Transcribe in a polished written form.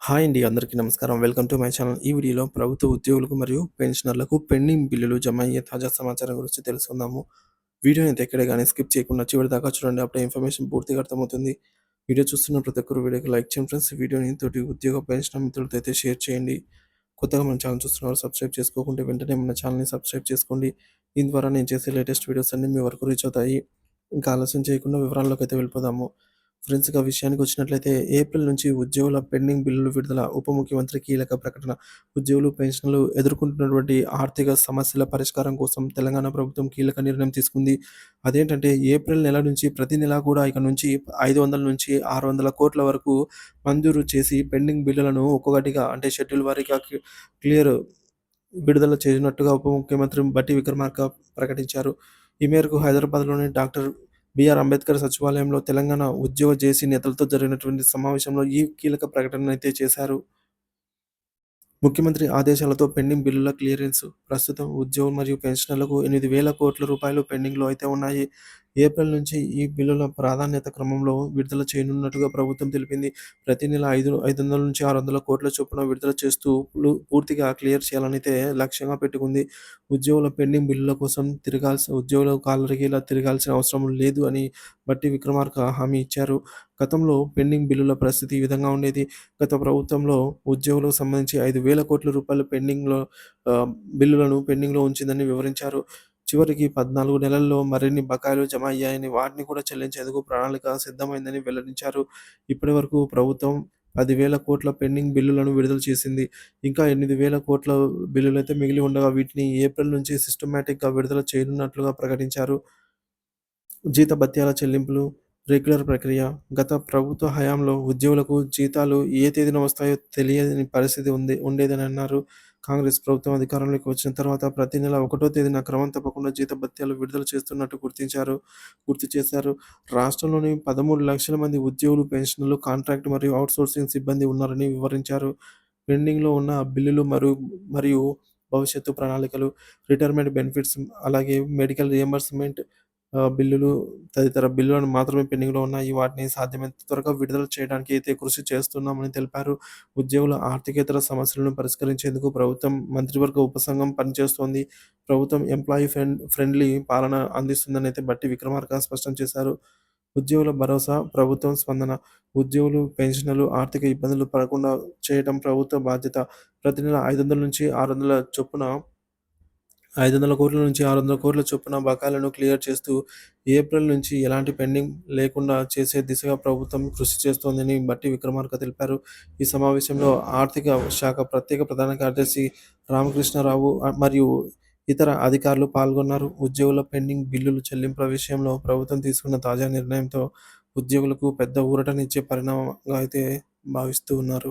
Hi అండి. అందరికీ నమస్కారం. Welcome to my channel. ఈ వీడియోలో ప్రభుత్వ ఉద్యోగులకు మరియు పెన్షనర్లకు పెండింగ్ బిల్లులు జమ అయ్యే తాజా సమాచారం గురించి తెలుసుకుందాము. వీడియోని అయితే ఎక్కడే గాని స్కిప్ చేయకుండా చివరి దాకా చూడండి. అప్పుడే ఇన్ఫర్మేషన్ పూర్తిగా అర్థమవుతుంది. వీడియో చూస్తున్న ప్రతి ఒక్కరు వీడియోకి లైక్ చేయండి ఫ్రెండ్స్. ఈ వీడియోని తోటి ఉద్యోగ పెన్షనర్ మిత్రులతో అయితే షేర్ చేయండి. కొత్తగా మన ఛానల్ చూస్తున్నవారు సబ్స్క్రైబ్ చేసుకోకుంటే వెంటనే మన ఛానల్‌ని సబ్స్క్రైబ్ చేసుకోండి. దీని ద్వారా నేను చేసే లేటెస్ట్ వీడియోస్ అన్నీ మీ వరకు రీచ్ అవుతాయి. ఇంకా ఆలస్యం చేయకుండా వివరాల్లోకైతే వెళ్ళిపోదాము. ఫ్రెండ్స్ ఇక విషయానికి వచ్చినట్లయితే ఏప్రిల్ నుంచి ఉద్యోగుల పెండింగ్ బిల్లులు విడుదల. ఉప ముఖ్యమంత్రి కీలక ప్రకటన. ఉద్యోగులు, పెన్షనర్లు ఎదుర్కొంటున్నటువంటి ఆర్థిక సమస్యల పరిష్కారం కోసం తెలంగాణ ప్రభుత్వం కీలక నిర్ణయం తీసుకుంది. అదేంటంటే ఏప్రిల్ నెల నుంచి ప్రతి నెల కూడా ఇక నుంచి 500 నుంచి 600 కోట్ల వరకు మంజూరు చేసి పెండింగ్ బిల్లులను ఒక్కొక్కటిగా అంటే షెడ్యూల్ వారీగా క్లియర్ విడుదల చేయనున్నట్టుగా ఉప ముఖ్యమంత్రి బట్టి విక్రమార్క ప్రకటించారు. ఈ మేరకు హైదరాబాద్‌లోని డాక్టర్ బిఆర్ అంబేద్కర్ సచివాలయంలో తెలంగాణ ఉద్యోగ జేసీ నేతలతో జరిగినటువంటి సమావేశంలో ఈ కీలక ప్రకటననైతే చేశారు. ముఖ్యమంత్రి ఆదేశాలతో పెండింగ్ బిల్లుల క్లియరెన్స్. ప్రస్తుతం ఉద్యోగులు మరియు పెన్షనర్లకు 8,000 కోట్ల రూపాయలు పెండింగ్‌లో అయితే ఉన్నాయి. ఏప్రిల్ నుంచి ఈ బిల్లుల ప్రాధాన్యత క్రమంలో విడుదల చేయనున్నట్టుగా ప్రభుత్వం తెలిపింది. ప్రతి నెల 500-600 కోట్ల చొప్పున విడుదల చేస్తూ పూర్తిగా క్లియర్ చేయాలనైతే లక్ష్యంగా పెట్టుకుంది. ఉద్యోగుల పెండింగ్ బిల్లుల కోసం ఉద్యోగులు కాళ్ళరిగేలా తిరగాల్సిన అవసరం లేదు అని బట్టి విక్రమార్క హామీ ఇచ్చారు. గతంలో పెండింగ్ బిల్లుల పరిస్థితి ఈ విధంగా ఉండేది. గత ప్రభుత్వంలో ఉద్యోగులకు సంబంధించి 5,000 కోట్ల రూపాయల బిల్లులను పెండింగ్‌లో ఉంచిందని వివరించారు. చివరికి 14 నెలల్లో మరిన్ని బకాయిలు జమ అయ్యాయని, వాటిని కూడా చెల్లించేందుకు ప్రణాళిక సిద్ధమైందని వెల్లడించారు. ఇప్పటివరకు ప్రభుత్వం 10,000 కోట్ల పెండింగ్ బిల్లులను విడుదల చేసింది. ఇంకా 8,000 కోట్ల బిల్లులైతే మిగిలి ఉండగా వీటిని ఏప్రిల్ నుంచి సిస్టమాటిక్‌గా విడుదల చేయనున్నట్లుగా ప్రకటించారు. జీతభత్యాల చెల్లింపులు రెగ్యులర్ ప్రక్రియ. గత ప్రభుత్వ హయాంలో ఉద్యోగులకు జీతాలు ఏ తేదీన వస్తాయో తెలియని పరిస్థితి ఉండేదని అన్నారు. కాంగ్రెస్ ప్రభుత్వం అధికారంలోకి వచ్చిన తర్వాత ప్రతి నెల 1వ తేదీన క్రమం తప్పకుండా జీతభత్యాలు విడుదల చేస్తున్నట్టు గుర్తు చేశారు. రాష్ట్రంలోని 13,00,000 మంది ఉద్యోగులు, పెన్షనర్లు, కాంట్రాక్ట్ మరియు ఔట్‌సోర్సింగ్ సిబ్బంది ఉన్నారని వివరించారు. పెండింగ్‌లో ఉన్న బిల్లులు మరియు భవిష్యత్తు ప్రణాళికలు, రిటైర్మెంట్ బెనిఫిట్స్, అలాగే మెడికల్ రియంబర్స్‌మెంట్ బిల్లులు తదితర బిల్లులను మాత్రమే పెండింగ్‌లో ఉన్నాయి. వాటిని సాధ్యమైనంత త్వరగా విడుదల చేయడానికి అయితే కృషి చేస్తున్నామని తెలిపారు. ఉద్యోగుల ఆర్థికేతర సమస్యలను పరిష్కరించేందుకు ప్రభుత్వం మంత్రివర్గ ఉపసంఘం పనిచేస్తోంది. ప్రభుత్వం ఎంప్లాయీ ఫ్రెండ్లీ పాలన అందిస్తుందని అయితే బట్టి విక్రమార్క స్పష్టం చేశారు. ఉద్యోగుల భరోసా, ప్రభుత్వం స్పందన. ఉద్యోగులు, పెన్షనర్లు ఆర్థిక ఇబ్బందులు పడకుండా చేయటం ప్రభుత్వ బాధ్యత. ప్రతి నెల 500 కోట్ల నుంచి 600 కోట్ల చొప్పున బకాయిలను క్లియర్ చేస్తూ ఏప్రిల్ నుంచి ఎలాంటి పెండింగ్ లేకుండా చేసే దిశగా ప్రభుత్వం కృషి చేస్తోందని బట్టి విక్రమార్క తెలిపారు. ఈ సమావేశంలో ఆర్థిక శాఖ ప్రత్యేక ప్రధాన కార్యదర్శి రామకృష్ణారావు మరియు ఇతర అధికారులు పాల్గొన్నారు. ఉద్యోగుల పెండింగ్ బిల్లులు చెల్లింపుల విషయంలో ప్రభుత్వం తీసుకున్న తాజా నిర్ణయంతో ఉద్యోగులకు పెద్ద ఊరటనిచ్చే పరిణామంగా అయితే భావిస్తూ ఉన్నారు.